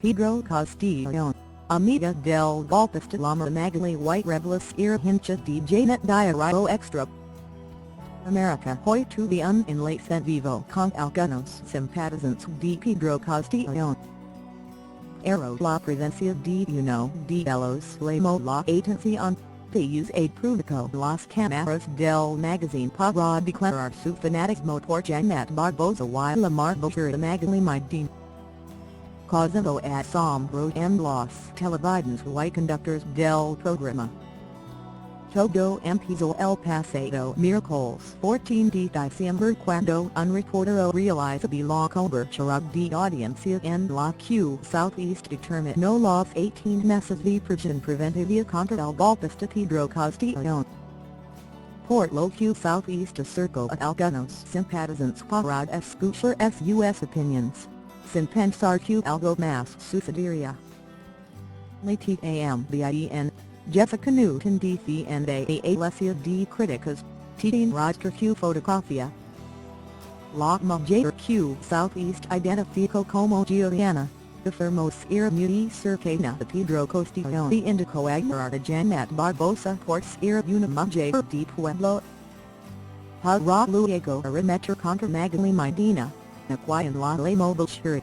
Pedro Castillo, amiga del golpista llama Magaly revela hincha de JanetDiario Extra. America Hoy tuvo un enlace vivo con algunos simpatizantes de Pedro Castillo. La presencia de uno de ellos llamó la atención, pues aprovechó las cámaras del magazine para declarar su fanatismo por Janet Barboza y llamar basura Magaly Medina. Causando asombro en los televidentes y conductores del programa. Todo empezó el pasado miércoles 14 de diciembre cuando un reportero realizó la cobertura de audiencia en la Q Southeast determinó los 18 meses de prisión preventiva contra el golpista Pedro Castillo. Por lo que Southeast acercó a algunos simpatizantes para escuchar sus opiniones, sin pensar que algo más sucedería. La también, Jessica Newton defiende a iglesia de críticas, tiene rostro que fotografía. La mujer que Southeast identificó como Giovanna, afirmó ser muy cercana a Pedro Castillo y indicó admirar a Janet Barboza por ser una mujer de pueblo. Para luego arremeter contra Magaly Medina, a quien la llamó basura.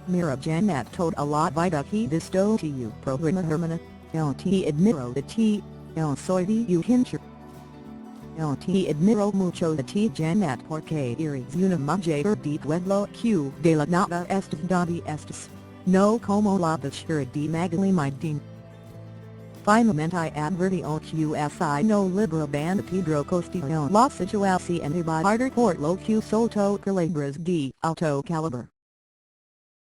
Mira Janet toda la vida que visto tu programa hermana, te admiro de ti, soy de hincha. Te admiro mucho de ti Janet porque eres una mujer de pueblo que de la nada estás donde estás, no como la basura de Magaly Medina. Finalmente advirtió que si no liberaban a Pedro Castillo la situación iba a harder por lo que soltó palabras de alto calibre.